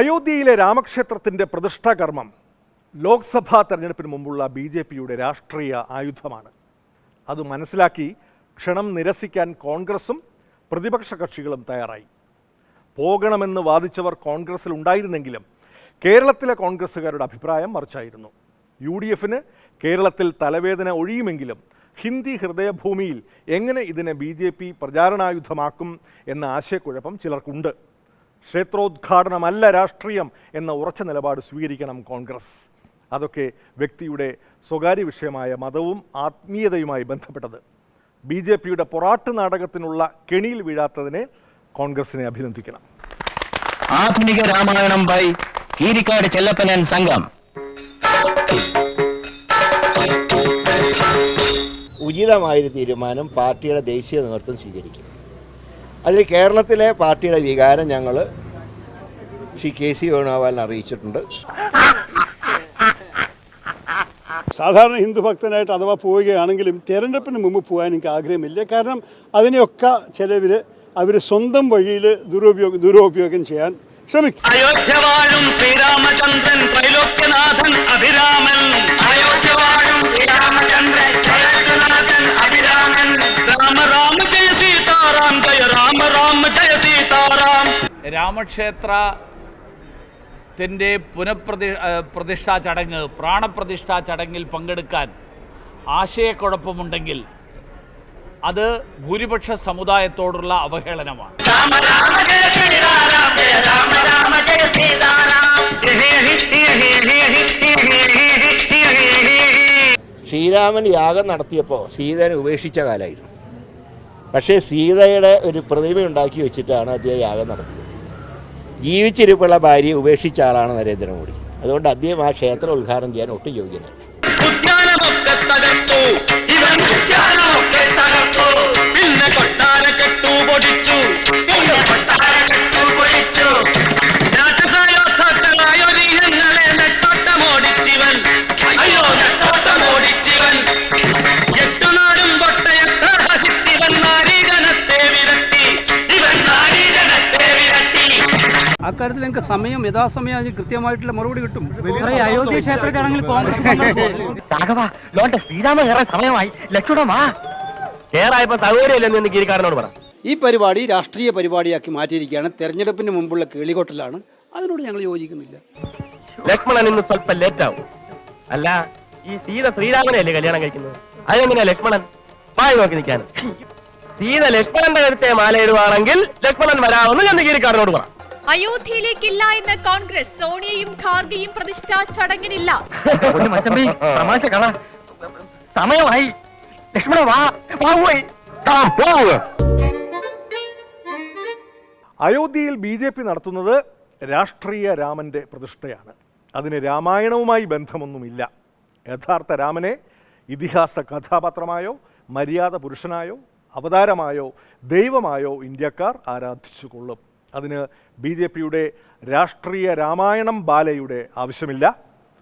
അയോധ്യയിലെ രാമക്ഷേത്രത്തിന്റെ പ്രതിഷ്ഠാകർമ്മം ലോക്സഭാ തെരഞ്ഞെടുപ്പിന് മുമ്പുള്ള ബി.ജെ.പിയുടെ രാഷ്ട്രീയ ആയുധമാണ്. അത് മനസ്സിലാക്കി ക്ഷണം നിരസിക്കാൻ കോൺഗ്രസും പ്രതിപക്ഷ കക്ഷികളും തയ്യാറായി. പോകണമെന്ന് വാദിച്ചവർ കോൺഗ്രസിൽ ഉണ്ടായിരുന്നെങ്കിലും കേരളത്തിലെ കോൺഗ്രസ്സുകാരുടെ അഭിപ്രായം മറിച്ചായിരുന്നു. UDFന് കേരളത്തിൽ തലവേദന ഒഴിയുമെങ്കിലും ഹിന്ദി ഹൃദയഭൂമിയിൽ എങ്ങനെ ഇതിനെ ബി.ജെ.പി പ്രചാരണായുധമാക്കും എന്ന ആശയക്കുഴപ്പം ചിലർക്കുണ്ട്. ക്ഷേത്രോദ്ഘാടനമല്ല രാഷ്ട്രീയം എന്ന ഉറച്ച നിലപാട് സ്വീകരിക്കണം കോൺഗ്രസ്. അതൊക്കെ വ്യക്തിയുടെ സ്വകാര്യ വിഷയമായ മതവും ആത്മീയതയുമായി ബന്ധപ്പെട്ടത്. ബി.ജെ.പിയുടെ പൊറാട്ട് നാടകത്തിനുള്ള കെണിയിൽ വീഴാത്തതിനെ കോൺഗ്രസിനെ അഭിനന്ദിക്കണം. ആധുനിക രാമായണം ബൈ കീരിക്കാട് ചെല്ലപ്പൻ സംഘം. ഉചിതമായൊരു തീരുമാനം പാർട്ടിയുടെ ദേശീയ നേതൃത്വം സ്വീകരിക്കും. അതിൽ കേരളത്തിലെ പാർട്ടിയുടെ വികാരം ഞങ്ങൾ ശ്രീ KC വേണുഗോപാലിനെ അറിയിച്ചിട്ടുണ്ട്. സാധാരണ ഹിന്ദു ഭക്തനായിട്ട് അഥവാ പോവുകയാണെങ്കിലും തെരഞ്ഞെടുപ്പിന് മുമ്പ് പോകാൻ എനിക്ക് ആഗ്രഹമില്ല. കാരണം അതിനെയൊക്കെ ചിലവർ അവർ സ്വന്തം വഴിയിൽ ദുരുപയോഗം ചെയ്യാൻ ശ്രമിക്കും. അയോധ്യവാഴും ശ്രീരാമചന്ദ്രൻ ത്രൈലോക്യനാഥൻ അഭിരാമൻ. അയോധ്യവാഴും ശ്രീരാമചന്ദ്രൻ ത്രൈലോക്യനാഥൻ അഭിരാമൻ. രാമ രാമ ജയ സീതാറാം ജയ രാമ രാമ ജയ സീതാറാം. രാമക്ഷേത്രത്തിൻ്റെ പ്രതിഷ്ഠാ ചടങ്ങ്, പ്രാണപ്രതിഷ്ഠാ ചടങ്ങിൽ പങ്കെടുക്കാൻ ആശയക്കുഴപ്പമുണ്ടെങ്കിൽ അത് ഭൂരിപക്ഷ സമുദായത്തോടുള്ള അവഹേളനമാണ്. ശ്രീരാമൻ യാഗം നടത്തിയപ്പോൾ സീതനെ ഉപേക്ഷിച്ച കാലമായിരുന്നു. പക്ഷേ സീതയുടെ ഒരു പ്രതിമ ഉണ്ടാക്കി വെച്ചിട്ടാണ് അദ്ദേഹം യാഗം നടത്തിയത്. ജീവിച്ചിരിപ്പുള്ള ഭാര്യയെ ഉപേക്ഷിച്ച ആളാണ് നരേന്ദ്രമോദി. അതുകൊണ്ട് അദ്ദേഹം ആ ക്ഷേത്രം ഉദ്ഘാടനം ചെയ്യാൻ ഒട്ടും യോഗ്യനല്ല. അക്കാര്യത്തിൽ ഞങ്ങൾക്ക് സമയം യഥാസമയം കൃത്യമായിട്ടുള്ള മറുപടി കിട്ടും. അയോധ്യ ക്ഷേത്ര ചടങ്ങിൽ ഈ പരിപാടി രാഷ്ട്രീയ പരിപാടിയാക്കി മാറ്റിയിരിക്കുകയാണ്. തെരഞ്ഞെടുപ്പിന് മുമ്പുള്ള കേളികൊട്ടലാണ്. അതിനോട് ഞങ്ങൾ യോജിക്കുന്നില്ല. ലക്ഷ്മണൻ ഇന്ന് സ്വല്പം ലേറ്റാവും. അല്ല, ഈ സീത ശ്രീരാമനെയല്ലേ കല്യാണം കഴിക്കുന്നത്? അതെങ്ങനെയാ ലക്ഷ്മണൻ പായ നോക്കി നിൽക്കാൻ? സീത ലക്ഷ്മണന്റെ കരുത്തെ മാലയിടുവാണെങ്കിൽ ലക്ഷ്മണൻ വരാമെന്ന് ചന്ദ്രഗിരിക്കാരനോട് പറ. അയോധ്യയിലേക്കില്ല എന്ന് കോൺഗ്രസ്. സോണിയയും ഖാർഗെയും പ്രതിഷ്ഠാ ചടങ്ങിനില്ല. സമയമായി. ലക്ഷ്മണ അയോധ്യയിൽ ബി.ജെ.പി നടത്തുന്നത് രാഷ്ട്രീയ രാമന്റെ പ്രതിഷ്ഠയാണ്. അതിന് രാമായണവുമായി ബന്ധമൊന്നുമില്ല. യഥാർത്ഥ രാമനെ ഇതിഹാസ കഥാപാത്രമായോ മര്യാദ പുരുഷനായോ അവതാരമായോ ദൈവമായോ ഇന്ത്യക്കാർ ആരാധിച്ചുകൊള്ളും. അതിന് ബി.ജെ.പിയുടെ രാഷ്ട്രീയ രാമായണം ബാലയുടെ ആവശ്യമില്ല.